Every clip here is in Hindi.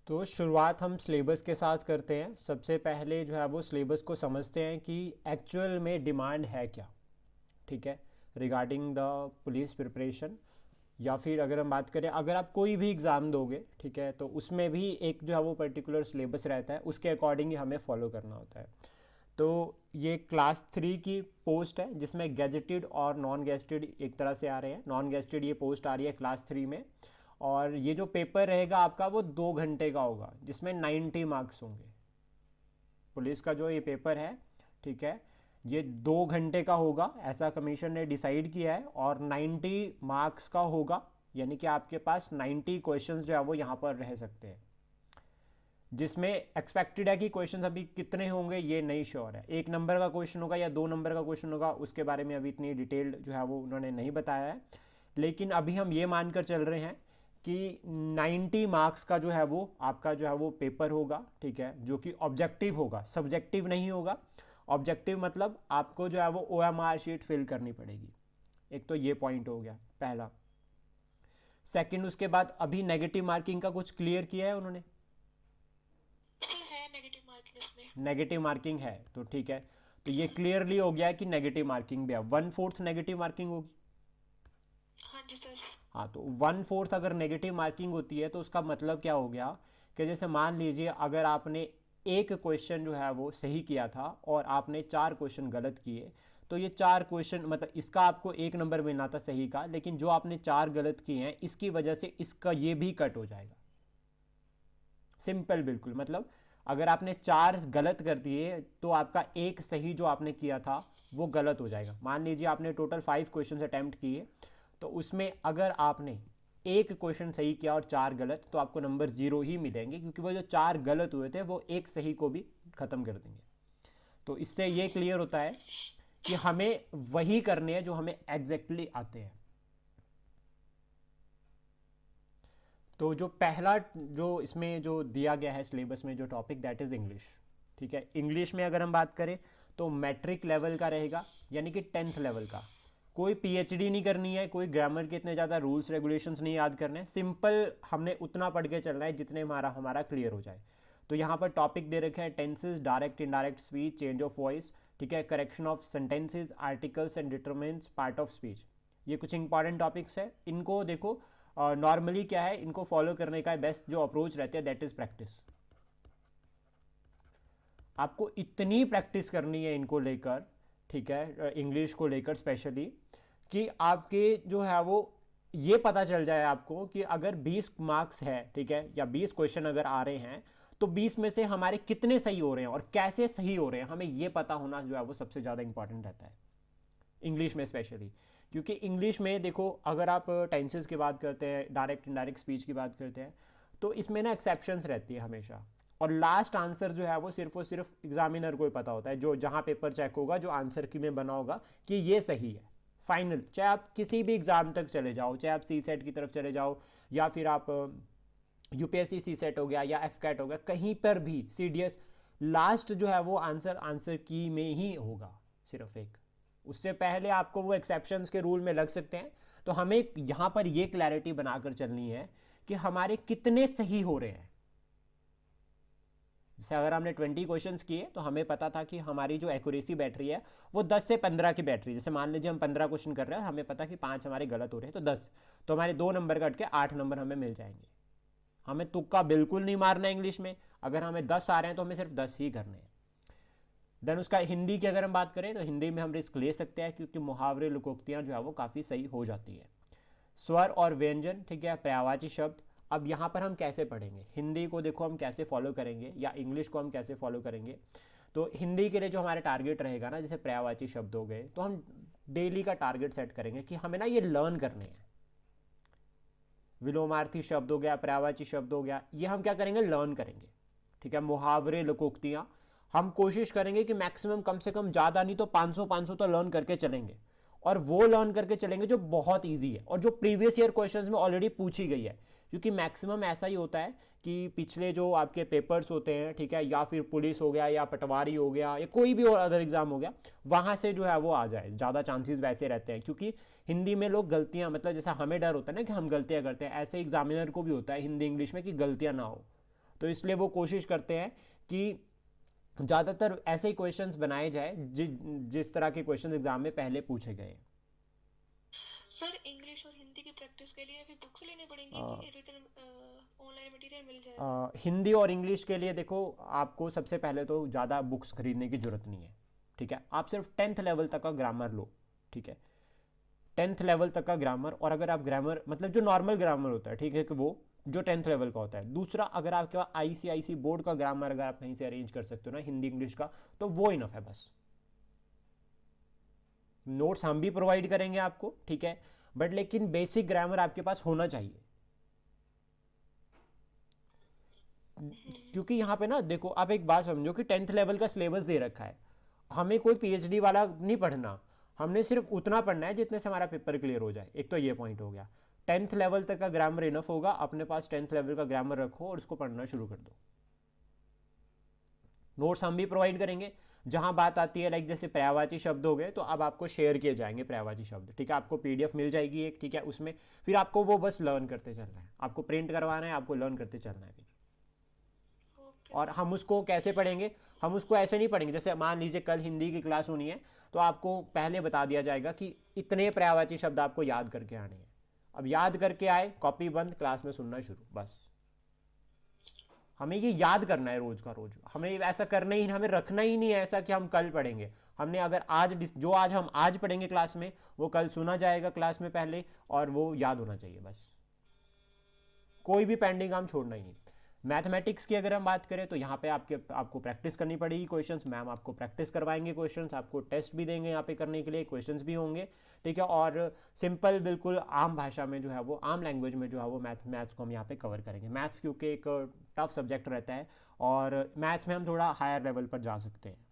तो शुरुआत हम सिलेबस के साथ करते हैं। सबसे पहले जो है वो सिलेबस को समझते हैं कि एक्चुअल में डिमांड है क्या, ठीक है, रिगार्डिंग द पुलिस प्रिपरेशन। या फिर अगर हम बात करें, अगर आप कोई भी एग्ज़ाम दोगे, ठीक है, तो उसमें भी एक जो है वो पर्टिकुलर सिलेबस रहता है, उसके अकॉर्डिंग ही हमें फॉलो करना होता है। तो ये क्लास 3 की पोस्ट है जिसमें गैजेटेड और नॉन गैजेटेड एक तरह से आ रहे हैं। नॉन गैजेटेड ये पोस्ट आ रही है क्लास 3 में। और ये जो पेपर रहेगा आपका वो 2 घंटे का होगा जिसमें 90 मार्क्स होंगे। पुलिस का जो ये पेपर है, ठीक है, ये 2 घंटे का होगा, ऐसा कमीशन ने डिसाइड किया है। और 90 मार्क्स का होगा, यानी कि आपके पास 90 क्वेश्चंस जो है वो यहाँ पर रह सकते हैं। जिसमें एक्सपेक्टेड है कि क्वेश्चंस अभी कितने होंगे ये नहीं श्योर है। 1 नंबर का क्वेश्चन होगा या 2 नंबर का क्वेश्चन होगा, उसके बारे में अभी इतनी डिटेल्ड जो है वो उन्होंने नहीं बताया है। लेकिन अभी हम ये मानकर चल रहे हैं कि 90 मार्क्स का जो है वो आपका जो है वो पेपर होगा, ठीक है, जो कि ऑब्जेक्टिव होगा, सब्जेक्टिव नहीं होगा। ऑब्जेक्टिव मतलब आपको जो है वो OMR शीट फिल करनी पड़ेगी। एक तो ये पॉइंट हो गया पहला। सेकंड, उसके बाद अभी नेगेटिव मार्किंग का कुछ क्लियर किया है उन्होंने? सर है नेगेटिव मार्किंग इसमें। नेगेटिव मार्किंग है तो ठीक है। तो ये क्लियरली हो गया है कि नेगेटिव मार्किंग भी है, 1/4 नेगेटिव मार्किंग होगी। हाँ जी सर। हाँ, तो 1/4 अगर नेगेटिव मार्किंग होती है तो उसका मतलब क्या हो गया कि जैसे मान लीजिए अगर आपने एक क्वेश्चन जो है वो सही किया था और आपने 4 क्वेश्चन गलत किए, तो ये 4 क्वेश्चन मतलब इसका आपको 1 नंबर मिलना था सही का, लेकिन जो आपने 4 गलत किए हैं इसकी वजह से इसका ये भी कट हो जाएगा। सिंपल बिल्कुल, मतलब अगर आपने 4 गलत कर दिए तो आपका एक सही जो आपने किया था वो गलत हो जाएगा। मान लीजिए आपने टोटल 5 क्वेश्चन अटैम्प्ट किए, तो उसमें अगर आपने एक क्वेश्चन सही किया और 4 गलत, तो आपको नंबर 0 ही मिलेंगे, क्योंकि वो जो 4 गलत हुए थे वो एक सही को भी खत्म कर देंगे। तो इससे ये क्लियर होता है कि हमें वही करने हैं जो हमें एग्जैक्टली आते हैं। तो जो पहला जो इसमें जो दिया गया है सिलेबस में जो टॉपिक, दैट इज़ इंग्लिश, ठीक है। इंग्लिश में अगर हम बात करें तो मैट्रिक लेवल का रहेगा, यानी कि 10th लेवल का। कोई PhD नहीं करनी है, कोई ग्रामर के इतने ज़्यादा रूल्स रेगुलेशंस नहीं याद करने हैं, सिंपल हमने उतना पढ़ के चलना है जितने हमारा हमारा क्लियर हो जाए। तो यहाँ पर टॉपिक दे रखे हैं tenses, direct indirect speech, change of voice, ठीक है, correction of sentences, articles and determines part of speech. ये कुछ इंपॉर्टेंट टॉपिक्स है, इनको देखो। नॉर्मली क्या है, इनको फॉलो करने का बेस्ट जो अप्रोच रहती है दैट इज प्रैक्टिस। आपको इतनी प्रैक्टिस करनी है इनको लेकर, ठीक है, इंग्लिश को लेकर स्पेशली, कि आपके जो है वो ये पता चल जाए आपको कि अगर 20 मार्क्स है, ठीक है, या 20 क्वेश्चन अगर आ रहे हैं, तो 20 में से हमारे कितने सही हो रहे हैं और कैसे सही हो रहे हैं, हमें ये पता होना जो है वो सबसे ज़्यादा इंपॉर्टेंट रहता है इंग्लिश में स्पेशली। क्योंकि इंग्लिश में देखो, अगर आप टेंसेस की बात करते हैं, डायरेक्ट इनडायरेक्ट स्पीच की बात करते हैं, तो इसमें ना एक्सेप्शंस रहती है हमेशा। और लास्ट आंसर जो है वो सिर्फ और सिर्फ एग्जामिनर को ही पता होता है, जो जहाँ पेपर चेक होगा, जो आंसर की में बना होगा कि ये सही है फाइनल। चाहे आप किसी भी एग्जाम तक चले जाओ, चाहे आप CSET की तरफ चले जाओ, या फिर आप UPSC CSET हो गया या FCAT हो गया, कहीं पर भी CDS, लास्ट जो है वो आंसर आंसर की में ही होगा, सिर्फ एक। उससे पहले आपको वो एक्सेप्शंस के रूल में लग सकते हैं। तो हमें यहां पर ये क्लैरिटी बनाकर चलनी है कि हमारे कितने सही हो रहे हैं। जैसे अगर हमने 20 क्वेश्चंस किए तो हमें पता था कि हमारी जो एक्यूरेसी बैटरी है वो 10 से 15 की बैटरी। जैसे मान लीजिए हम 15 क्वेश्चन कर रहे हैं, हमें पता कि 5 हमारे गलत हो रहे हैं, तो 10, तो हमारे 2 नंबर कट के 8 नंबर हमें मिल जाएंगे। हमें तुक्का बिल्कुल नहीं मारना है इंग्लिश में। अगर हमें 10 आ रहे हैं तो हमें सिर्फ 10 ही करने हैं। देन उसका हिंदी की अगर हम बात करें तो हिंदी में हम रिस्क ले सकते हैं, क्योंकि मुहावरे लोकोक्तियां जो है वो काफ़ी सही हो जाती है। स्वर और व्यंजन, ठीक है, पर्यायवाची शब्द। अब यहाँ पर हम कैसे पढ़ेंगे हिंदी को, देखो हम कैसे फॉलो करेंगे, या इंग्लिश को हम कैसे फॉलो करेंगे। तो हिंदी के लिए जो हमारा टारगेट रहेगा ना, जैसे पर्यायवाची शब्द हो गए, तो हम डेली का टारगेट सेट करेंगे कि हमें ना ये लर्न करने हैं। विलोमार्थी शब्द हो गया, पर्यायवाची शब्द हो गया, ये हम क्या करेंगे, लर्न करेंगे, ठीक है। मुहावरे लोकोक्तियां हम कोशिश करेंगे कि मैक्सिमम, कम से कम ज़्यादा नहीं तो 500 तो लर्न करके चलेंगे। और वो लर्न करके चलेंगे जो बहुत इजी है और जो प्रीवियस ईयर क्वेश्चंस में ऑलरेडी पूछी गई है। क्योंकि मैक्सिमम ऐसा ही होता है कि पिछले जो आपके पेपर्स होते हैं, ठीक है, या फिर पुलिस हो गया या पटवारी हो गया या कोई भी और अदर एग्जाम हो गया, वहाँ से जो है वो आ जाए, ज़्यादा चांसेस वैसे रहते हैं। क्योंकि हिंदी में लोग गलतियाँ, मतलब जैसा हमें डर होता है ना कि हम गलतियाँ करते हैं, ऐसे एग्जामिनर को भी होता है हिंदी इंग्लिश में कि गलतियाँ ना हो। तो इसलिए वो कोशिश करते हैं कि ज़्यादातर ऐसे ही क्वेश्चंस बनाए जाए जिस तरह के क्वेश्चंस एग्जाम में पहले पूछे गए हैं। सर इंग्लिश और हिंदी की प्रैक्टिस के लिए भी बुक्स लेनी पड़ेंगी अ, कि रिटन ऑनलाइन मटेरियल मिल जाएगा? हिंदी और इंग्लिश के लिए देखो, आपको सबसे पहले तो ज़्यादा बुक्स खरीदने की ज़रूरत नहीं है। ठीक है, आप सिर्फ 10th लेवल तक का ग्रामर लो। ठीक है, 10th लेवल तक का ग्रामर, और अगर आप ग्रामर मतलब जो नॉर्मल ग्रामर होता है, ठीक है, कि वो जो 10th लेवल का होता है। दूसरा, अगर आपके पास आईसीआईसी बोर्ड का ग्रामर अगर आप कहीं से अरेंज कर सकते हो ना हिंदी इंग्लिश का, तो वो इनफ है बस। नोट्स हम भी प्रोवाइड करेंगे आपको, ठीक है, बट लेकिन बेसिक ग्रामर आपके पास होना चाहिए। क्योंकि यहाँ पे ना देखो, आप एक बात समझो कि 10th लेवल का सिलेबस दे रखा है, हमें कोई पीएचडी वाला नहीं पढ़ना, हमने सिर्फ उतना पढ़ना है जितने से हमारा पेपर क्लियर हो जाए। एक तो ये पॉइंट हो गया। 10th लेवल तक का ग्रामर इनफ होगा, अपने पास 10th लेवल का ग्रामर रखो और उसको पढ़ना शुरू कर दो। नोट्स हम भी प्रोवाइड करेंगे। जहां बात आती है लाइक जैसे पर्यायवाची शब्द हो गए, तो अब आपको शेयर किए जाएंगे पर्यायवाची शब्द। ठीक है, आपको पीडीएफ मिल जाएगी एक, ठीक है, उसमें फिर आपको वो बस लर्न करते चलना है, आपको प्रिंट करवाना है, आपको लर्न करते चलना है फिर। ओके और सर। हम उसको कैसे पढ़ेंगे? हम उसको ऐसे नहीं पढ़ेंगे, जैसे मान लीजिए कल हिंदी की क्लास होनी है, तो आपको पहले बता दिया जाएगा कि इतने पर्यायवाची शब्द आपको याद करके आने हैं। अब याद करके आए, कॉपी बंद, क्लास में सुनना शुरू, बस। हमें ये याद करना है रोज का रोज, हमें ऐसा करना ही, हमें रखना ही नहीं है ऐसा कि हम कल पढ़ेंगे। हमने अगर आज जो आज हम आज पढ़ेंगे क्लास में, वो कल सुना जाएगा क्लास में पहले, और वो याद होना चाहिए बस। कोई भी पेंडिंग काम छोड़ना ही नहीं। मैथमेटिक्स की अगर हम बात करें, तो यहाँ पे आपको प्रैक्टिस करनी पड़ेगी क्वेश्चंस। मैम आपको प्रैक्टिस करवाएंगे क्वेश्चंस, आपको टेस्ट भी देंगे यहाँ पे करने के लिए, क्वेश्चंस भी होंगे। ठीक है, और सिंपल बिल्कुल आम भाषा में जो है वो, आम लैंग्वेज में जो है वो मैथ्स को हम यहाँ पे कवर करेंगे। मैथ्स क्योंकि एक टफ सब्जेक्ट रहता है, और मैथ्स में हम थोड़ा हायर लेवल पर जा सकते हैं।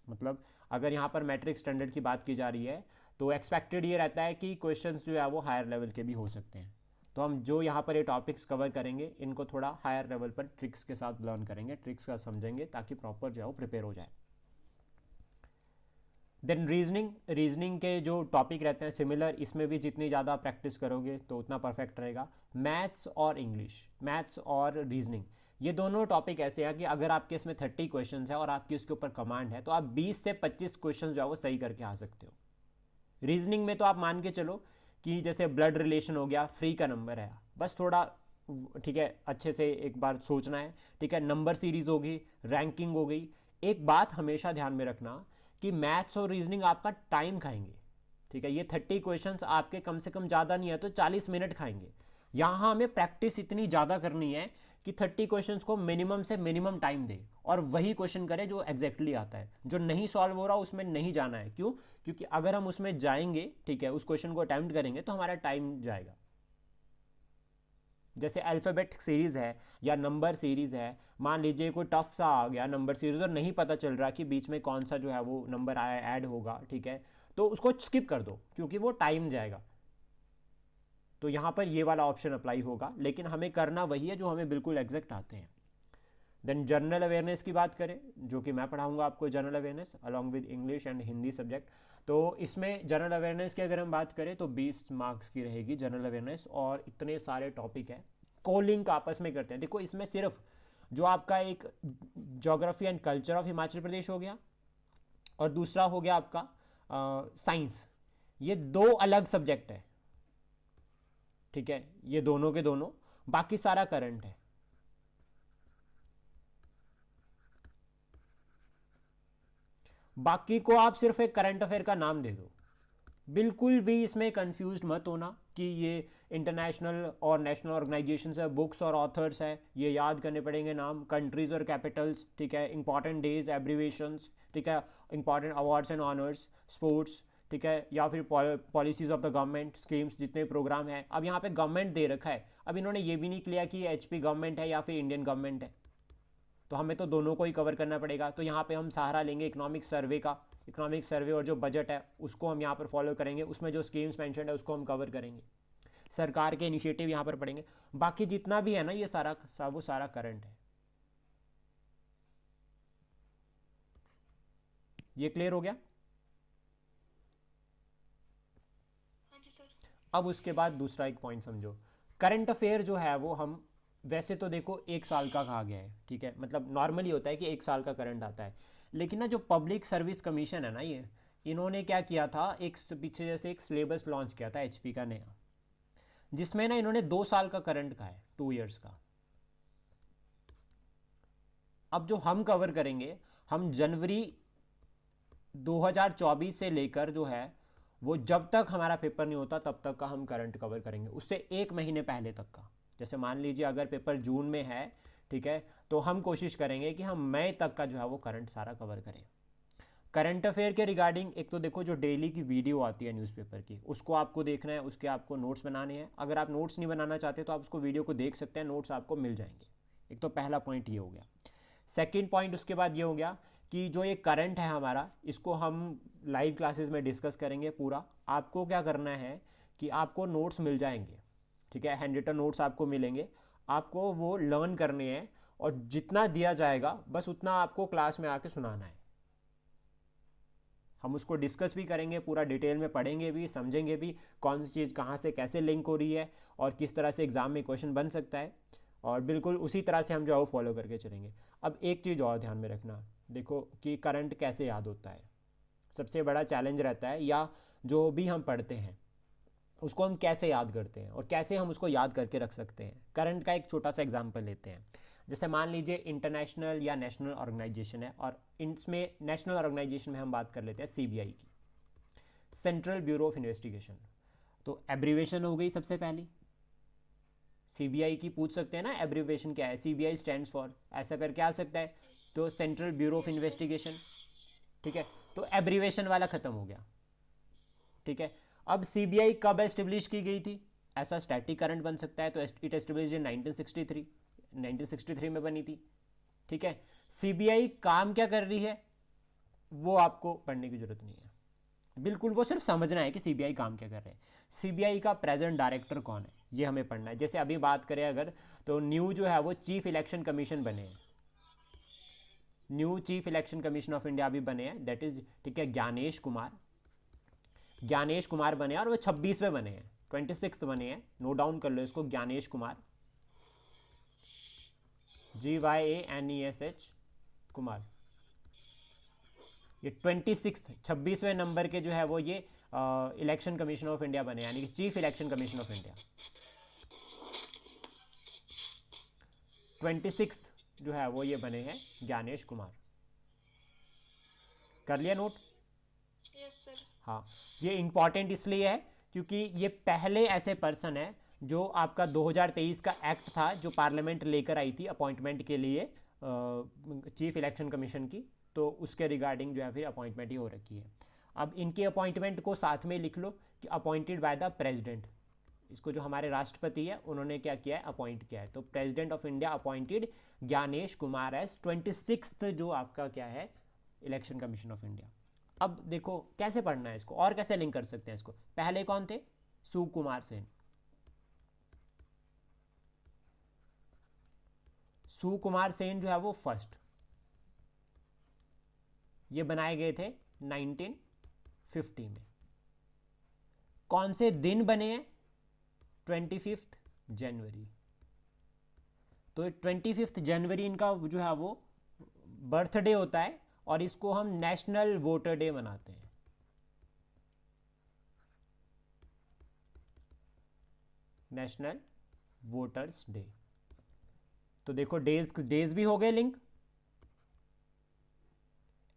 मतलब अगर यहाँ पर मैट्रिक स्टैंडर्ड की बात की जा रही है, तो एक्सपेक्टेड ये रहता है कि क्वेश्चंस जो है वो हायर लेवल के भी हो सकते हैं। तो हम जो यहाँ पर ये टॉपिक्स कवर करेंगे, इनको थोड़ा हायर लेवल पर ट्रिक्स के साथ लर्न करेंगे, ट्रिक्स का समझेंगे, ताकि प्रॉपर जो है वो प्रिपेयर हो जाए। देन रीजनिंग के जो टॉपिक रहते हैं सिमिलर, इसमें भी जितनी ज़्यादा प्रैक्टिस करोगे तो उतना परफेक्ट रहेगा। मैथ्स और इंग्लिश, मैथ्स और रीजनिंग, ये दोनों टॉपिक ऐसे हैं कि अगर आपके इसमें 30 क्वेश्चन है और आपकी उसके ऊपर कमांड है, तो आप 20 से 25 क्वेश्चन जो है वो सही करके आ सकते हो। रीजनिंग में तो आप मान के चलो कि जैसे ब्लड रिलेशन हो गया, फ्री का नंबर है, बस थोड़ा, ठीक है, अच्छे से एक बार सोचना है। ठीक है, नंबर सीरीज होगी, रैंकिंग हो गई। एक बात हमेशा ध्यान में रखना कि मैथ्स और रीजनिंग आपका टाइम खाएंगे। ठीक है, ये 30 क्वेश्चंस आपके कम से कम ज़्यादा नहीं है तो 40 मिनट खाएंगे। यहाँ हमें प्रैक्टिस इतनी ज़्यादा करनी है कि 30 क्वेश्चंस को मिनिमम से मिनिमम टाइम दे, और वही क्वेश्चन करे जो एग्जैक्टली आता है। जो नहीं सॉल्व हो रहा उसमें नहीं जाना है। क्यों? क्योंकि अगर हम उसमें जाएंगे, ठीक है, उस क्वेश्चन को अटेम्प्ट करेंगे, तो हमारा टाइम जाएगा। जैसे अल्फ़ाबेट सीरीज है या नंबर सीरीज है, मान लीजिए कोई टफ सा आ गया नंबर सीरीज और नहीं पता चल रहा कि बीच में कौन सा जो है वो नंबर ऐड होगा, ठीक है, तो उसको स्किप कर दो, क्योंकि वो टाइम जाएगा। तो यहाँ पर ये वाला ऑप्शन अप्लाई होगा, लेकिन हमें करना वही है जो हमें बिल्कुल एग्जैक्ट आते हैं। देन जनरल अवेयरनेस की बात करें, जो कि मैं पढ़ाऊंगा आपको general awareness along with English and Hindi subject. तो इसमें जनरल अवेयरनेस की अगर हम बात करें तो 20 मार्क्स की रहेगी जनरल अवेयरनेस, और इतने सारे टॉपिक हैं, कोलिंक आपस में करते हैं। देखो इसमें सिर्फ जो आपका एक geography and culture of Himachal Pradesh हो गया, और दूसरा हो गया आपका साइंस, ये दो अलग सब्जेक्ट है। ठीक है, ये दोनों के दोनों, बाकी सारा करंट है। बाकी को आप सिर्फ एक करंट अफेयर का नाम दे दो। बिल्कुल भी इसमें कंफ्यूज मत होना कि ये इंटरनेशनल और नेशनल ऑर्गेनाइजेशन है, बुक्स और ऑथर्स है, ये याद करने पड़ेंगे नाम, कंट्रीज और कैपिटल्स, ठीक है, इंपॉर्टेंट डेज, एब्रीवेशंस, ठीक है, important awards and honours, sports, ठीक है, या फिर policies of the government, schemes, जितने प्रोग्राम है। अब यहाँ पे गवर्नमेंट दे रखा है, अब इन्होंने ये भी नहीं किया कि एचपी गवर्नमेंट है या फिर इंडियन गवर्नमेंट है, तो हमें तो दोनों को ही कवर करना पड़ेगा। तो यहाँ पे हम सहारा लेंगे इकोनॉमिक सर्वे का, इकोनॉमिक सर्वे और जो बजट है उसको हम यहाँ पर फॉलो करेंगे, उसमें जो स्कीम्स मेंशन है उसको हम कवर करेंगे, सरकार के इनिशिएटिव यहाँ पर पढ़ेंगे। बाकी जितना भी है ना, ये वो सारा करंट है। ये क्लियर हो गया? हाँ जी सर। अब उसके बाद दूसरा एक पॉइंट समझो, करंट अफेयर जो है वो हम वैसे तो देखो 1 साल का कहा गया है, ठीक है, मतलब नॉर्मली होता है कि 1 साल का करंट आता है, लेकिन ना जो पब्लिक सर्विस कमीशन है ना, ये इन्होंने क्या किया था, एक पीछे जैसे एक सिलेबस लॉन्च किया था एचपी का नया, जिसमें ना इन्होंने 2 साल का करंट कहा है, 2 इयर्स का। अब जो हम कवर करेंगे, हम जनवरी 2024 से लेकर जो है वो जब तक हमारा पेपर नहीं होता तब तक का हम करंट कवर करेंगे, उससे 1 महीने पहले तक का। जैसे मान लीजिए अगर पेपर जून में है, ठीक है, तो हम कोशिश करेंगे कि हम मई तक का जो है वो करंट सारा कवर करें। करंट अफेयर के रिगार्डिंग एक तो देखो जो डेली की वीडियो आती है न्यूज़पेपर की, उसको आपको देखना है, उसके आपको नोट्स बनाने हैं। अगर आप नोट्स नहीं बनाना चाहते तो आप उसको वीडियो को देख सकते हैं, नोट्स आपको मिल जाएंगे। एक तो पहला पॉइंट ये हो गया। सेकंड पॉइंट उसके बाद ये हो गया कि जो ये करंट है हमारा, इसको हम लाइव क्लासेस में डिस्कस करेंगे पूरा। आपको क्या करना है कि आपको नोट्स मिल जाएंगे, ठीक है, हैंड रिटन नोट्स आपको मिलेंगे, आपको वो लर्न करने हैं, और जितना दिया जाएगा बस उतना आपको क्लास में आके सुनाना है। हम उसको डिस्कस भी करेंगे, पूरा डिटेल में पढ़ेंगे भी, समझेंगे भी कौन सी चीज़ कहाँ से कैसे लिंक हो रही है और किस तरह से एग्ज़ाम में क्वेश्चन बन सकता है, और बिल्कुल उसी तरह से हम जो है वो फॉलो करके चलेंगे। अब एक चीज़ और ध्यान में रखना, देखो कि करंट कैसे याद होता है, सबसे बड़ा चैलेंज रहता है, या जो भी हम पढ़ते हैं उसको हम कैसे याद करते हैं और कैसे हम उसको याद करके रख सकते हैं। करंट का एक छोटा सा एग्जांपल लेते हैं। जैसे मान लीजिए इंटरनेशनल या नेशनल ऑर्गेनाइजेशन है, और इसमें नेशनल ऑर्गेनाइजेशन में हम बात कर लेते हैं सीबीआई की, सेंट्रल ब्यूरो ऑफ इन्वेस्टिगेशन। तो एब्रीवेशन हो गई सबसे पहली, सीबीआई की पूछ सकते हैं ना एब्रीवेशन क्या है, सीबीआई स्टैंड्स फॉर, ऐसा करके आ सकता है, तो central bureau of yes sir. Investigation, ठीक है। तो एब्रीवेशन वाला खत्म हो गया, ठीक है। अब सीबीआई कब एस्टेब्लिश की गई थी, ऐसा स्टैटिक करंट बन सकता है, तो इट एस्टेब्लिश इन 1963, 1963 में बनी थी, ठीक है। सीबीआई काम क्या कर रही है वो आपको पढ़ने की जरूरत नहीं है, बिल्कुल वो सिर्फ समझना है कि सीबीआई काम क्या कर रहे हैं। सीबीआई का प्रेजेंट डायरेक्टर कौन है ये हमें पढ़ना है। जैसे अभी बात करें अगर, तो न्यू जो है वो चीफ इलेक्शन कमीशन बने हैं, new chief election commission of India अभी बने हैं, दैट इज, ठीक है, ज्ञानेश कुमार, ज्ञानेश कुमार बने हैं, और वो 26वें बने हैं, 26th बने हैं, नोट डाउन कर लो इसको, ज्ञानेश कुमार, GYANESH कुमार। ये 26वें नंबर के जो है वो ये इलेक्शन कमीशन ऑफ इंडिया बने, यानी कि chief election commission of India. 26th जो है वो ये बने हैं ज्ञानेश कुमार। कर लिया नोट? Yes sir. हाँ, ये इंपॉर्टेंट इसलिए है क्योंकि ये पहले ऐसे पर्सन है जो आपका 2023 का एक्ट था जो पार्लियामेंट लेकर आई थी अपॉइंटमेंट के लिए चीफ इलेक्शन कमीशन की, तो उसके रिगार्डिंग जो है फिर अपॉइंटमेंट ही हो रखी है। अब इनकी अपॉइंटमेंट को साथ में लिख लो कि अपॉइंटेड बाय द प्रेसिडेंट, इसको जो हमारे राष्ट्रपति है उन्होंने क्या किया है, अपॉइंट किया है। तो president of India appointed Gyanesh Kumar as 26th जो आपका क्या है इलेक्शन कमीशन ऑफ इंडिया। अब देखो कैसे पढ़ना है इसको और कैसे लिंक कर सकते हैं इसको। पहले कौन थे, सुकुमार सेन, सुकुमार सेन जो है वो फर्स्ट, ये बनाए गए थे 1950 में। कौन से दिन बने हैं, 25 जनवरी। तो 25 जनवरी इनका जो है वो बर्थडे होता है, और इसको हम नेशनल वोटर डे मनाते हैं। National voters day. तो देखो डेज डेज भी हो गए लिंक,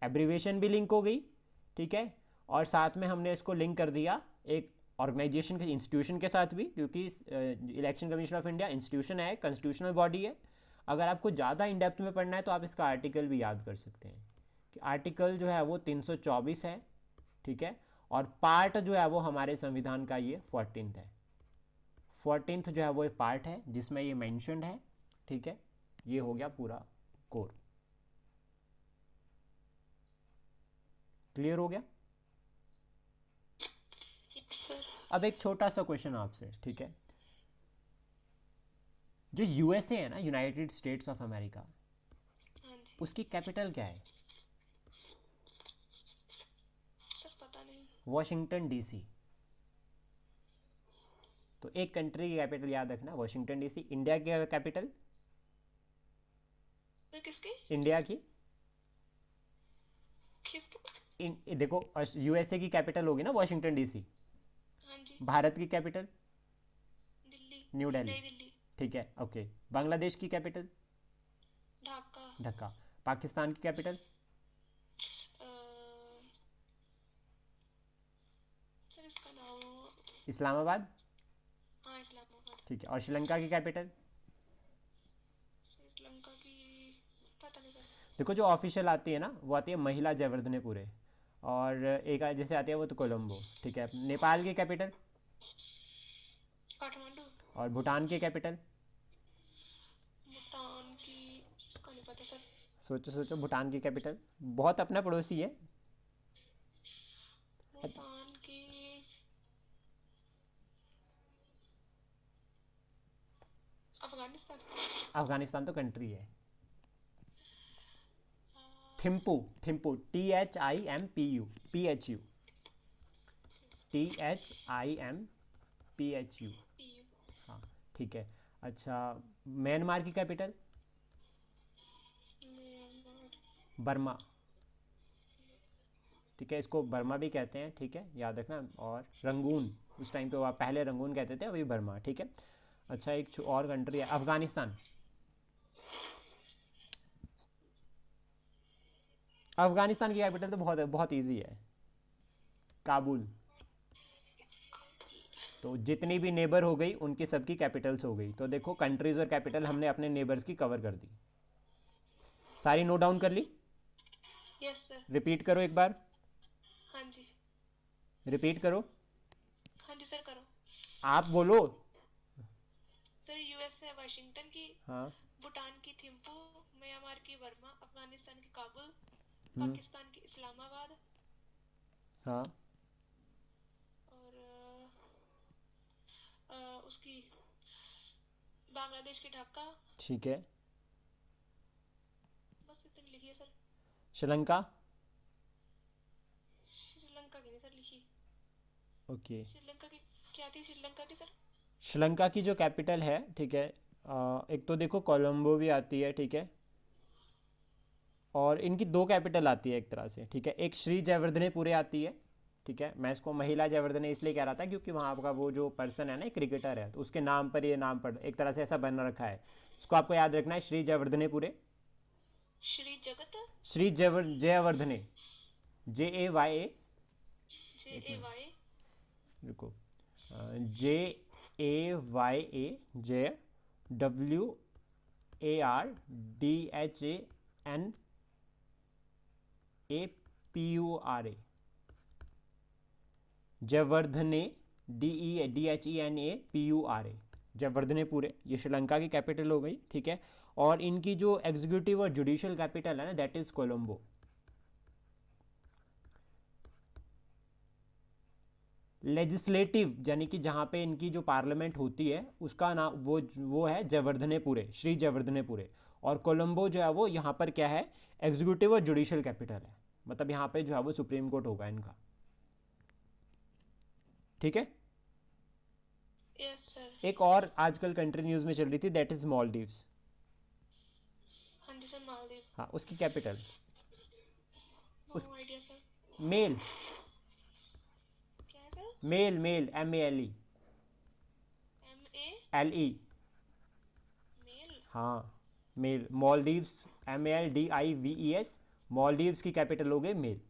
एब्रीवेशन भी लिंक हो गई, ठीक है, और साथ में हमने इसको लिंक कर दिया एक ऑर्गेनाइजेशन के, इंस्टीट्यूशन के साथ भी, क्योंकि election commission of India institution है, कॉन्स्टिट्यूशनल बॉडी है। अगर आपको ज़्यादा इन डेप्थ में पढ़ना है तो आप इसका आर्टिकल भी याद कर सकते हैं कि आर्टिकल जो है वो 324 है, ठीक है, और पार्ट जो है वो हमारे संविधान का ये 14th है। 14th जो है वो पार्ट है जिसमें ये मैंशनड है, ठीक है। ये हो गया पूरा कोर, क्लियर हो गया। Yes sir. अब एक छोटा सा क्वेश्चन आपसे, ठीक है, जो यूएसए है ना, यूनाइटेड स्टेट्स ऑफ अमेरिका, हाँ जी। उसकी कैपिटल क्या है, सर पता नहीं। Washington DC. तो एक कंट्री की कैपिटल याद रखना, वॉशिंगटन डीसी। इंडिया की कैपिटल, सर किसके इंडिया की किसके देखो यूएसए की कैपिटल होगी ना वॉशिंगटन डीसी। हाँ जी। भारत की कैपिटल दिल्ली। न्यू दिल्ली। नई दिल्ली। ठीक है, ओके। बांग्लादेश की कैपिटल ढाका। ढाका। पाकिस्तान की कैपिटल अ, सर इसका नाम, इस्लामाबाद। हाँ इस्लामाबाद। ठीक है, और श्रीलंका की कैपिटल? श्रीलंका की पता नहीं सर। देखो जो ऑफिशियल आती है ना वो आती है महिला जयवर्धनेपुरे, और एक जैसे आती है वो तो कोलंबो। ठीक है, नेपाल की कैपिटल? काठमांडू। और भूटान की कैपिटल? भूटान की इसका नहीं पता सर। सोचो सोचो, भूटान की कैपिटल, बहुत अपना पड़ोसी है। भूटान की अफगानिस्तान। अफगानिस्तान तो कंट्री है। Thimphu, Thimphu, THIMPU, PHU, THIMPHU। P U. हाँ, ठीक है। अच्छा, म्यांमार की कैपिटल? म्यांमार। बर्मा। ठीक है, इसको बर्मा भी कहते हैं, ठीक है, याद रखना। और रंगून, उस टाइम पे वो पहले रंगून कहते थे, अभी बर्मा। ठीक है। अच्छा, एक और कंट्री है अफगानिस्तान। अफगानिस्तान की कैपिटल तो बहुत बहुत इजी है, काबुल। तो जितनी भी नेबर हो गई उनकी सबकी कैपिटल्स हो गई। तो देखो कंट्रीज और कैपिटल हमने अपने नेबर्स की कवर कर दी। सारी नोट डाउन कर ली? Yes sir. रिपीट करो एक बार, हाँ जी। रिपीट करो। हाँ जी सर करो। आप बोलो। सर यूएसए वाशिंगटन की, हाँ। भूटान की थिम्पू, म्यांमार की बर्मा, अफगानिस्तान की काबुल, हम्म। पाकिस्तान की इस्लामाबाद, हाँ। और उसकी बांग्लादेश की ढाका। ठीक है। बस इतनी लिखी है सर। श्रीलंका। श्रीलंका की नहीं सर लिखी। ओके। श्रीलंका की क्या थी श्रीलंका की सर? श्रीलंका की जो कैपिटल है, ठीक है, एक तो देखो कोलंबो भी आती है, ठीक है, और इनकी दो कैपिटल आती है एक तरह से। ठीक है, एक श्री जयवर्धनेपुरे आती है। ठीक है, मैं इसको महिला जयवर्धने इसलिए कह रहा था क्योंकि वहाँ का वो जो पर्सन है ना, क्रिकेटर है, तो उसके नाम पर ये नाम पड़ एक तरह से ऐसा बन रखा है। इसको आपको याद रखना है, श्री जयवर्धनेपुरे। श्री जगत। श्री जयवर्धने, JAYA। जे एक ए मिनट, वाई रुको। JAYA, जय, WARDHANAPURA, जयवर्धने, DEDHENAPURA, जयवर्धनेपुरे। ये श्रीलंका की कैपिटल हो गई। ठीक है, और इनकी जो एग्जीक्यूटिव और जुडिशियल कैपिटल है ना, दैट इज कोलंबो। लेजिस्लेटिव यानी कि जहाँ पे इनकी जो पार्लियामेंट होती है उसका नाम वो है जयवर्धनेपुरे, श्री जयवर्धनेपुरे। और कोलंबो जो है वो यहाँ पर क्या है, एग्जीक्यूटिव और जुडिशियल कैपिटल है। मतलब यहाँ पे जो है वो सुप्रीम कोर्ट होगा इनका। ठीक है। Yes sir. एक और आजकल कंट्री न्यूज़ में चल रही थी, दैट इज मालदीव्स। हाँ जी सर मालदीव। हाँ, उसकी कैपिटल? उस नो आइडिया सर। मेल, क्या है sir? Male, Male, MELE, MA LE। Male. हाँ, मेल, मालदीव्स, MALDIVES। मालदीव्स की कैपिटल हो गई मेल।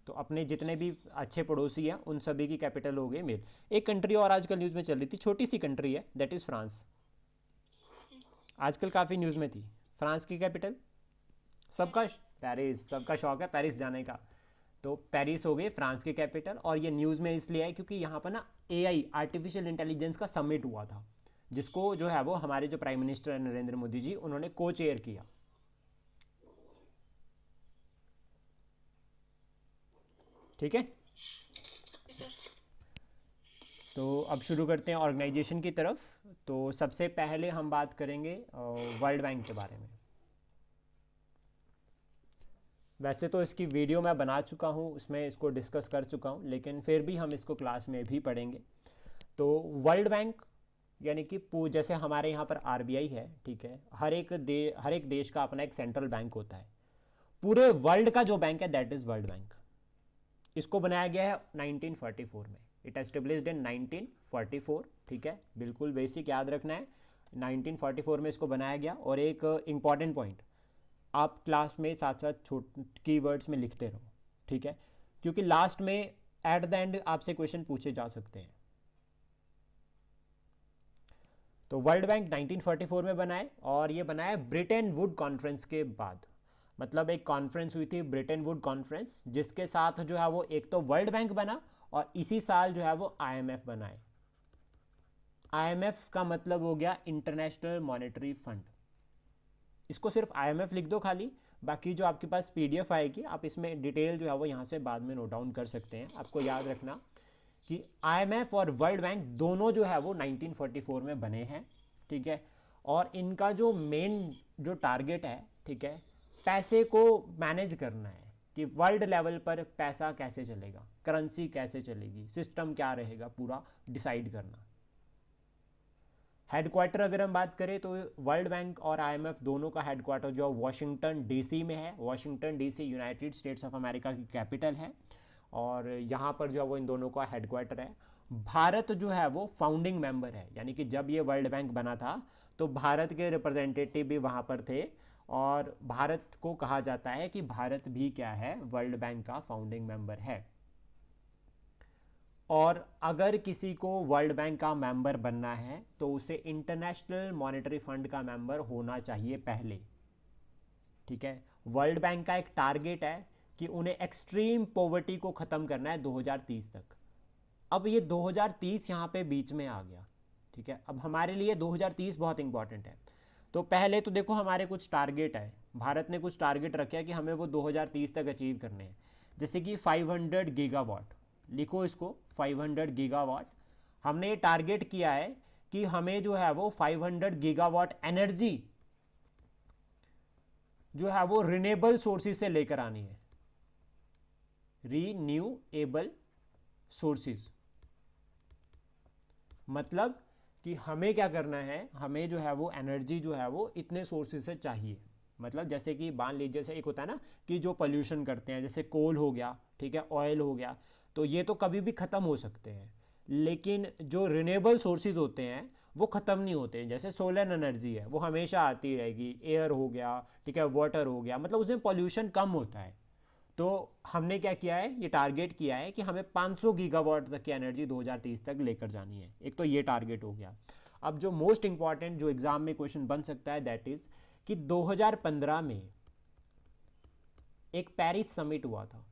तो अपने जितने भी अच्छे पड़ोसी हैं उन सभी की कैपिटल हो गई मेल। एक कंट्री और आजकल न्यूज़ में चल रही थी, छोटी सी कंट्री है, दैट इज़ फ्रांस। आजकल काफ़ी न्यूज़ में थी। फ्रांस की कैपिटल? सबका पेरिस, सबका शौक है पेरिस जाने का। तो पेरिस हो गई फ्रांस की कैपिटल। और ये न्यूज़ में इसलिए है क्योंकि यहाँ पर ना AI, आर्टिफिशियल इंटेलिजेंस का समिट हुआ था, जिसको जो है वो हमारे जो प्राइम मिनिस्टर है नरेंद्र मोदी जी, उन्होंने को चेयर किया। ठीक है, सर। तो अब शुरू करते हैं ऑर्गेनाइजेशन की तरफ। तो सबसे पहले हम बात करेंगे वर्ल्ड बैंक के बारे में। वैसे तो इसकी वीडियो मैं बना चुका हूँ, उसमें इसको डिस्कस कर चुका हूँ, लेकिन फिर भी हम इसको क्लास में भी पढ़ेंगे। तो वर्ल्ड बैंक यानी कि जैसे हमारे यहाँ पर आरबीआई है, ठीक है, हर एक देश का अपना एक सेंट्रल बैंक होता है। पूरे वर्ल्ड का जो बैंक है दैट इज वर्ल्ड बैंक। इसको बनाया गया है 1944 में। इट एस्टेब्लिश्ड इन 1944, ठीक है, बिल्कुल बेसिक याद रखना है। 1944 में इसको बनाया गया। और एक इंपॉर्टेंट पॉइंट आप क्लास में साथ साथ कीवर्ड्स में लिखते रहो, ठीक है, क्योंकि लास्ट में एट द एंड आपसे क्वेश्चन पूछे जा सकते हैं। तो वर्ल्ड बैंक 1944 में बनाए, और ये बनाया ब्रिटेन वुड कॉन्फ्रेंस के बाद। मतलब एक कॉन्फ्रेंस हुई थी ब्रिटेन वुड कॉन्फ्रेंस, जिसके साथ जो है वो एक तो वर्ल्ड बैंक बना और इसी साल जो है वो आईएमएफ बनाए। आईएमएफ का मतलब हो गया इंटरनेशनल मॉनेटरी फंड। इसको सिर्फ आईएमएफ लिख दो खाली, बाकी जो आपके पास पीडीएफ आएगी आप इसमें डिटेल जो है वो यहाँ से बाद में नोट डाउन कर सकते हैं। आपको याद रखना कि आईएमएफ और वर्ल्ड बैंक दोनों जो है वो 1944 में बने हैं, ठीक है। और इनका जो मेन जो टारगेट है, ठीक है, पैसे को मैनेज करना है कि वर्ल्ड लेवल पर पैसा कैसे चलेगा, करेंसी कैसे चलेगी, सिस्टम क्या रहेगा, पूरा डिसाइड करना। हेडक्वार्टर अगर हम बात करें तो वर्ल्ड बैंक और आईएमएफ दोनों का हेडक्वार्टर जो वाशिंगटन डीसी में है। Washington DC United states of America की कैपिटल है, और यहाँ पर जो है वो इन दोनों का हेडक्वार्टर है। भारत जो है वो फाउंडिंग मेंबर है, यानी कि जब ये वर्ल्ड बैंक बना था तो भारत के रिप्रेजेंटेटिव भी वहाँ पर थे, और भारत को कहा जाता है कि भारत भी क्या है, वर्ल्ड बैंक का फाउंडिंग मेंबर है। और अगर किसी को वर्ल्ड बैंक का मेंबर बनना है तो उसे इंटरनेशनल मॉनेटरी फंड का मेंबर होना चाहिए पहले, ठीक है। वर्ल्ड बैंक का एक टारगेट है कि उन्हें एक्सट्रीम पॉवर्टी को ख़त्म करना है 2030 तक। अब ये 2030 यहाँ पे बीच में आ गया, ठीक है। अब हमारे लिए 2030 बहुत इंपॉर्टेंट है। तो पहले तो देखो हमारे कुछ टारगेट है, भारत ने कुछ टारगेट रखे हैं कि हमें वो 2030 तक अचीव करने हैं। जैसे कि 500 गीगावाट, लिखो इसको 500 गीगावाट। हमने ये टारगेट किया है कि हमें जो है वो 500 गीगावाट एनर्जी जो है वो रिन्यूएबल सोर्सेज से लेकर आनी है। रीन्यूएबल सोर्सेज मतलब कि हमें क्या करना है, हमें जो है वो एनर्जी जो है वो इतने सोर्सेज से चाहिए। मतलब जैसे कि मान लीजिए जैसे एक होता है ना कि जो पोल्यूशन करते हैं, जैसे कोल हो गया, ठीक है, ऑयल हो गया, तो ये तो कभी भी ख़त्म हो सकते हैं, लेकिन जो रिन्यूएबल सोर्सेज होते हैं वो ख़त्म नहीं होते। जैसे सोलर एनर्जी है वो हमेशा आती रहेगी, एयर हो गया, ठीक है, वाटर हो गया, मतलब उसमें पॉल्यूशन कम होता है। तो हमने क्या किया है, ये टारगेट किया है कि हमें 500 गीगावाट तक की एनर्जी 2030 तक लेकर जानी है। एक तो ये टारगेट हो गया। अब जो मोस्ट इंपॉर्टेंट जो एग्जाम में क्वेश्चन बन सकता है दैट इज कि 2015 में एक पेरिस समिट हुआ था।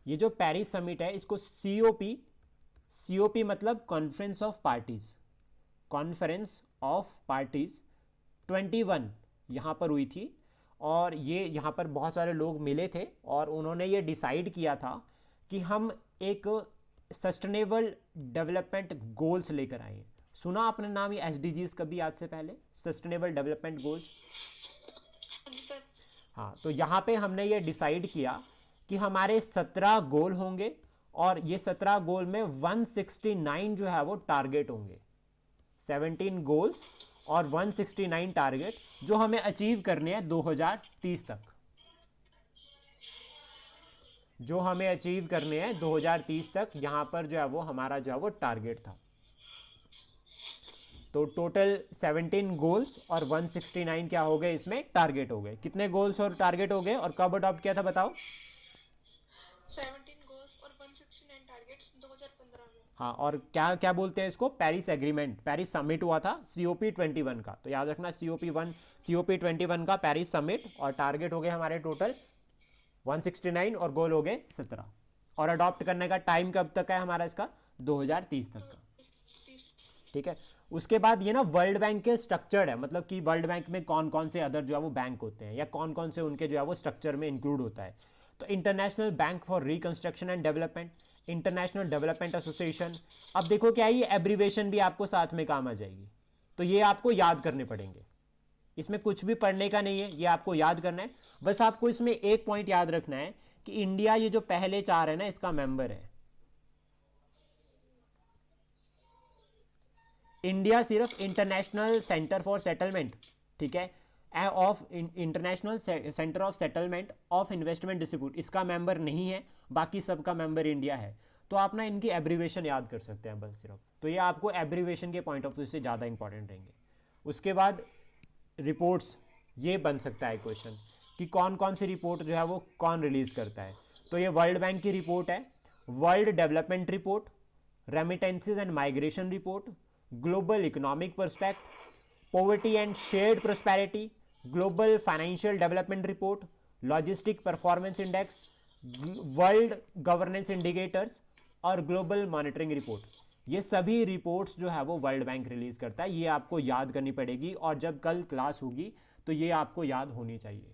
ये जो पेरिस समिट है इसको सीओपी मतलब conference of parties, conference of parties 21 यहाँ पर हुई थी। और ये यहाँ पर बहुत सारे लोग मिले थे और उन्होंने ये डिसाइड किया था कि हम एक सस्टेनेबल डेवलपमेंट गोल्स लेकर आए। सुना आपने नाम ये एसडीजीज कभी आज से पहले, सस्टेनेबल डेवलपमेंट गोल्स? हाँ, तो यहाँ पे हमने ये डिसाइड किया कि हमारे 17 गोल होंगे और ये 17 गोल में 169 जो है वो टारगेट होंगे। 17 गोल्स और 169 टारगेट जो हमें अचीव करने हैं 2030 तक, जो हमें अचीव करने हैं 2030 तक। यहां पर जो है वो हमारा जो है वो टारगेट था। तो टोटल 17 गोल्स और 169 क्या हो गए, इसमें टारगेट हो गए। कितने गोल्स और टारगेट हो गए और कब अडॉप्ट किया था बताओ? 17 गोल्स और 169 टारगेट्स 2015 में। हाँ, और क्या क्या बोलते हैं इसको, पेरिस एग्रीमेंट। पेरिस समिट हुआ था COP 21 का, तो याद रखना COP 21 का पेरिस समिट, और टारगेट हो गए हमारे टोटल 169 और गोल हो गए 17। और अडॉप्ट करने का टाइम कब तक है हमारा इसका, 2030 तक का, ठीक है। उसके बाद ये ना वर्ल्ड बैंक के स्ट्रक्चर्ड है, मतलब कि वर्ल्ड बैंक में कौन कौन से अदर जो है वो बैंक होते हैं या कौन कौन से उनके जो है वो स्ट्रक्चर में इंक्लूड होता है। तो international bank for reconstruction and development, international development association. अब देखो क्या ये एब्रीवेशन भी आपको साथ में काम आ जाएगी, तो ये आपको याद करने पड़ेंगे। इसमें कुछ भी पढ़ने का नहीं है, ये आपको याद करना है। बस आपको इसमें एक पॉइंट याद रखना है कि इंडिया ये जो पहले चार है ना इसका मेंबर है। इंडिया सिर्फ इंटरनेशनल सेंटर फॉर सेटलमेंट, ठीक है, of international centre of settlement of investment distribute, इसका मेंबर नहीं है, बाकी सबका मेंबर इंडिया है। तो आप ना इनकी एब्रीवेशन याद कर सकते हैं बस सिर्फ, तो ये आपको एब्रीवेशन के पॉइंट ऑफ व्यू से ज़्यादा इंपॉर्टेंट रहेंगे। उसके बाद रिपोर्ट्स, ये बन सकता है क्वेश्चन कि कौन कौन सी रिपोर्ट जो है वो कौन रिलीज करता है। तो ये वर्ल्ड बैंक की रिपोर्ट है, world development report, remittances and migration report, global economic पर्सपेक्ट, poverty and shared prosperity, global financial development report, logistic performance index, world governance indicators और ग्लोबल मॉनिटरिंग रिपोर्ट। ये सभी रिपोर्ट्स जो है वो वर्ल्ड बैंक रिलीज करता है, ये आपको याद करनी पड़ेगी और जब कल क्लास होगी तो ये आपको याद होनी चाहिए,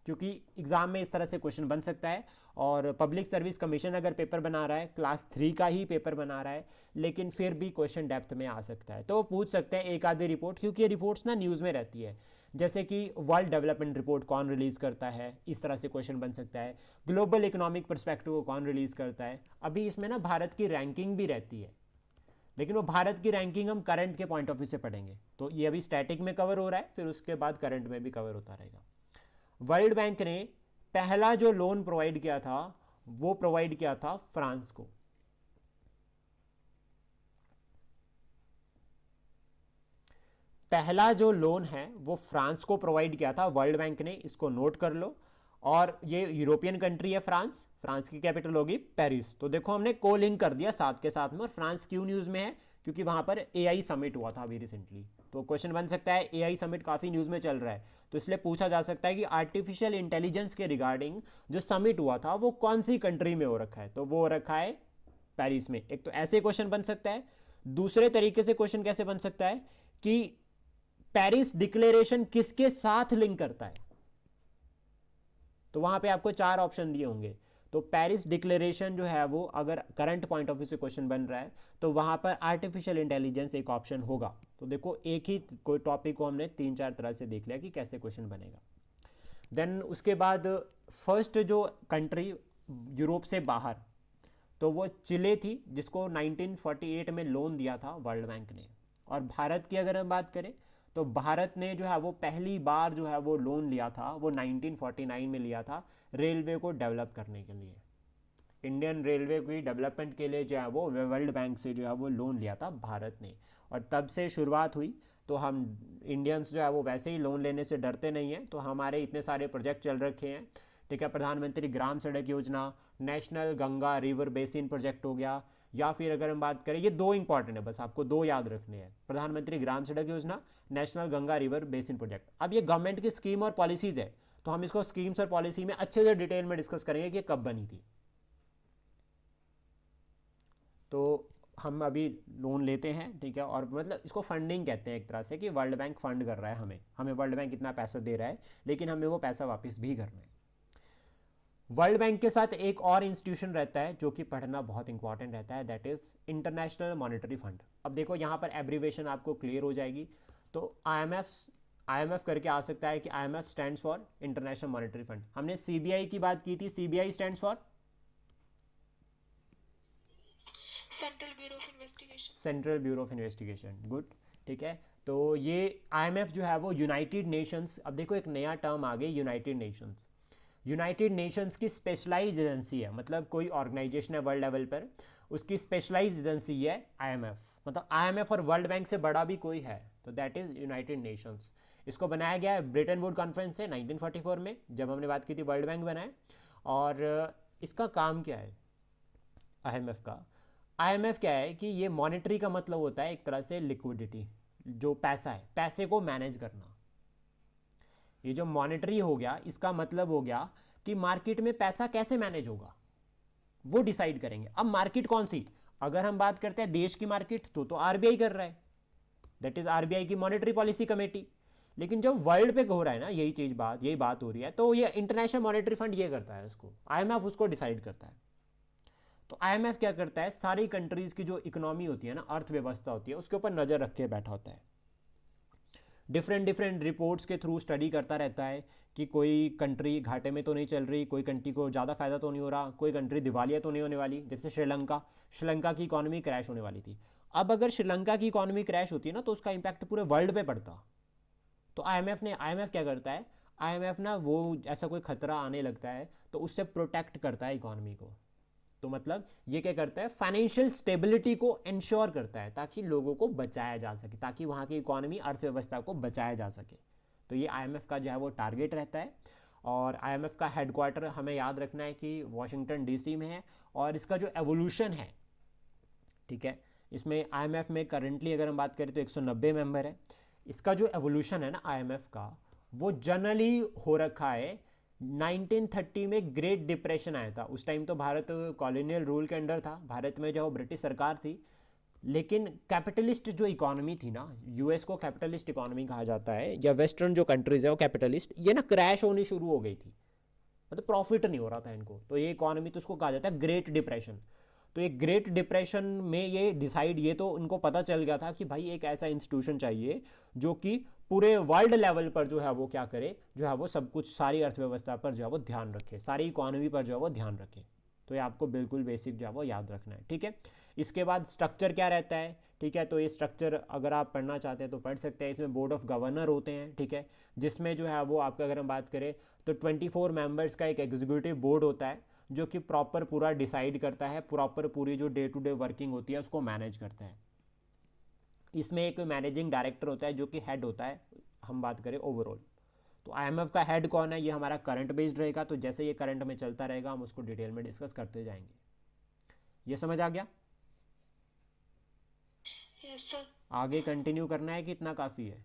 क्योंकि एग्जाम में इस तरह से क्वेश्चन बन सकता है। और पब्लिक सर्विस कमीशन अगर पेपर बना रहा है, क्लास 3 का ही पेपर बना रहा है, लेकिन फिर भी क्वेश्चन डेप्थ में आ सकता है, तो वो पूछ सकते हैं एक आधी रिपोर्ट, क्योंकि ये रिपोर्ट्स ना न्यूज़ में रहती है। जैसे कि वर्ल्ड डेवलपमेंट रिपोर्ट कौन रिलीज़ करता है, इस तरह से क्वेश्चन बन सकता है। ग्लोबल इकोनॉमिक पर्सपेक्टिव को कौन रिलीज़ करता है। अभी इसमें ना भारत की रैंकिंग भी रहती है, लेकिन वो भारत की रैंकिंग हम करंट के पॉइंट ऑफ व्यू से पढ़ेंगे, तो ये अभी स्टैटिक में कवर हो रहा है, फिर उसके बाद करंट में भी कवर होता रहेगा। वर्ल्ड बैंक ने पहला जो लोन प्रोवाइड किया था वो प्रोवाइड किया था फ्रांस को। पहला जो लोन है वो फ्रांस को प्रोवाइड किया था वर्ल्ड बैंक ने, इसको नोट कर लो। और ये यूरोपियन कंट्री है फ्रांस, फ्रांस की कैपिटल होगी पेरिस। तो देखो हमने को लिंक कर दिया साथ के साथ में। और फ्रांस क्यों न्यूज़ में है, क्योंकि वहाँ पर एआई समिट हुआ था अभी रिसेंटली, तो क्वेश्चन बन सकता है एआई समिट काफ़ी न्यूज़ में चल रहा है, तो इसलिए पूछा जा सकता है कि आर्टिफिशियल इंटेलिजेंस के रिगार्डिंग जो समिट हुआ था वो कौन सी कंट्री में हो रखा है, तो वो हो रखा है पेरिस में। एक तो ऐसे क्वेश्चन बन सकता है। दूसरे तरीके से क्वेश्चन कैसे बन सकता है कि पेरिस डिक्लेरेशन किसके साथ लिंक करता है, तो वहां पे आपको 4 ऑप्शन दिए होंगे। तो पेरिस डिक्लेरेशन जो है वो अगर करंट पॉइंट ऑफ व्यू से क्वेश्चन बन रहा है तो वहां पर आर्टिफिशियल इंटेलिजेंस एक ऑप्शन होगा। तो देखो एक ही कोई टॉपिक को हमने 3-4 तरह से देख लिया कि कैसे क्वेश्चन बनेगा। देन उसके बाद फर्स्ट जो कंट्री यूरोप से बाहर, तो वो चिले थी, जिसको 1948 में लोन दिया था वर्ल्ड बैंक ने। और भारत की अगर हम बात करें तो भारत ने जो है वो पहली बार जो है वो लोन लिया था वो 1949 में लिया था, रेलवे को डेवलप करने के लिए। इंडियन रेलवे की डेवलपमेंट के लिए जो है वो वर्ल्ड बैंक से जो है वो लोन लिया था भारत ने, और तब से शुरुआत हुई। तो हम इंडियंस जो है वो वैसे ही लोन लेने से डरते नहीं हैं, तो हमारे इतने सारे प्रोजेक्ट चल रखे हैं, ठीक है। प्रधानमंत्री ग्राम सड़क योजना, national Ganga river basin project हो गया, या फिर अगर हम बात करें, ये 2 इंपॉर्टेंट है, बस आपको 2 याद रखने हैं, प्रधानमंत्री ग्राम सड़क योजना, national Ganga river basin project. अब ये गवर्नमेंट की स्कीम और पॉलिसीज है, तो हम इसको स्कीम्स और पॉलिसी में अच्छे से डिटेल में डिस्कस करेंगे कि ये कब बनी थी। तो हम अभी लोन लेते हैं, ठीक है, और मतलब इसको फंडिंग कहते हैं एक तरह से, कि वर्ल्ड बैंक फंड कर रहा है हमें वर्ल्ड बैंक इतना पैसा दे रहा है, लेकिन हमें वो पैसा वापस भी करना है। वर्ल्ड बैंक के साथ एक और इंस्टीट्यूशन रहता है जो कि पढ़ना बहुत इंपॉर्टेंट रहता है, that is international monetary fund. अब देखो यहाँ पर एब्रीवेशन आपको क्लियर हो जाएगी। तो आईएमएफ करके आ सकता है कि IMF stands for international monetary fund. हमने सीबीआई की बात की थी, CBI stands for central bureau of investigation. Central bureau of investigation, good, ठीक है। तो ये आईएमएफ जो है वो यूनाइटेड नेशंस, अब देखो एक नया टर्म आ गया यूनाइटेड नेशंस। यूनाइटेड नेशंस की स्पेशलाइज एजेंसी है, मतलब कोई ऑर्गेनाइजेशन है वर्ल्ड लेवल पर, उसकी स्पेशलाइज एजेंसी है आईएमएफ। मतलब आईएमएफ और वर्ल्ड बैंक से बड़ा भी कोई है तो दैट इज यूनाइटेड नेशंस। इसको बनाया गया है ब्रेटन वुड कॉन्फ्रेंस से 1944 में, जब हमने बात की थी वर्ल्ड बैंक बनाए। और इसका काम क्या है आईएमएफ का? आईएमएफ क्या है कि ये मॉनेटरी का मतलब होता है एक तरह से लिक्विडिटी, जो पैसा है, पैसे को मैनेज करना। ये जो मॉनेटरी हो गया, इसका मतलब हो गया कि मार्केट में पैसा कैसे मैनेज होगा वो डिसाइड करेंगे। अब मार्केट कौन सी, अगर हम बात करते हैं देश की मार्केट तो आरबीआई कर रहा है, दैट इज आरबीआई की मॉनेटरी पॉलिसी कमेटी। लेकिन जब वर्ल्ड पे हो रहा है ना यही बात हो रही है, तो ये इंटरनेशनल मॉनेटरी फंड ये करता है, उसको आईएमएफ उसको डिसाइड करता है। तो आईएमएफ क्या करता है, सारी कंट्रीज की जो इकोनॉमी होती है ना, अर्थव्यवस्था होती है, उसके ऊपर नजर रख के बैठा होता है। डिफरेंट डिफरेंट रिपोर्ट्स के थ्रू स्टडी करता रहता है कि कोई कंट्री घाटे में तो नहीं चल रही, कोई कंट्री को ज़्यादा फ़ायदा तो नहीं हो रहा, कोई कंट्री दिवालिया तो नहीं होने वाली। जैसे श्रीलंका, श्रीलंका की इकॉनमी क्रैश होने वाली थी। अब अगर श्रीलंका की इकॉनमी क्रैश होती है ना तो उसका इम्पैक्ट पूरे वर्ल्ड पे पड़ता। तो आईएमएफ क्या करता है, आईएमएफ ना वो ऐसा कोई खतरा आने लगता है तो उससे प्रोटेक्ट करता है इकॉनमी को। तो मतलब ये क्या करता है, फाइनेंशियल स्टेबिलिटी को इंश्योर करता है ताकि लोगों को बचाया जा सके, ताकि वहाँ की इकॉनमी अर्थव्यवस्था को बचाया जा सके। तो ये आईएमएफ का जो है वो टारगेट रहता है। और आईएमएफ का हेडक्वार्टर हमें याद रखना है कि वॉशिंगटन डीसी में है। और इसका जो एवोल्यूशन है, ठीक है, इसमें आईएमएफ में करंटली अगर हम बात करें तो 190 मेंबर है। इसका जो एवोल्यूशन है ना आईएमएफ का, वो जनरली हो रखा है 1930 में ग्रेट डिप्रेशन आया था। उस टाइम तो भारत कॉलोनियल रूल के अंडर था, भारत में जो ब्रिटिश सरकार थी, लेकिन कैपिटलिस्ट जो इकोनॉमी थी ना, यूएस को कैपिटलिस्ट इकोनॉमी कहा जाता है, या वेस्टर्न जो कंट्रीज है वो कैपिटलिस्ट, ये ना क्रैश होनी शुरू हो गई थी, मतलब प्रॉफिट नहीं हो रहा था इनको। तो ये इकोनॉमी, तो उसको कहा जाता है ग्रेट डिप्रेशन। तो ये ग्रेट डिप्रेशन में ये तो उनको पता चल गया था कि भाई एक ऐसा इंस्टीट्यूशन चाहिए जो कि पूरे वर्ल्ड लेवल पर जो है वो क्या करे, जो है वो सब कुछ, सारी अर्थव्यवस्था पर जो है वो ध्यान रखे, सारी इकोनॉमी पर जो है वो ध्यान रखे। तो ये आपको बिल्कुल बेसिक जो है वो याद रखना है, ठीक है। इसके बाद स्ट्रक्चर क्या रहता है, ठीक है, तो ये स्ट्रक्चर अगर आप पढ़ना चाहते हैं तो पढ़ सकते हैं। इसमें बोर्ड ऑफ गवर्नर होते हैं, ठीक है, जिसमें जो है वो आपका अगर हम बात करें तो 24 मेंबर्स का एक एग्जीक्यूटिव बोर्ड होता है जो कि प्रॉपर पूरा डिसाइड करता है, प्रॉपर पूरी जो डे टू डे वर्किंग होती है उसको मैनेज करता है। इसमें एक मैनेजिंग डायरेक्टर होता है जो कि हेड होता है, हम बात करें ओवरऑल। तो आईएमएफ का हेड कौन है, ये हमारा करंट बेस्ड रहेगा। तो जैसे ये करंट में चलता रहेगा हम उसको डिटेल में डिस्कस करते जाएंगे। ये समझ आ गया? Yes sir. आगे कंटिन्यू करना है कि इतना काफ़ी है?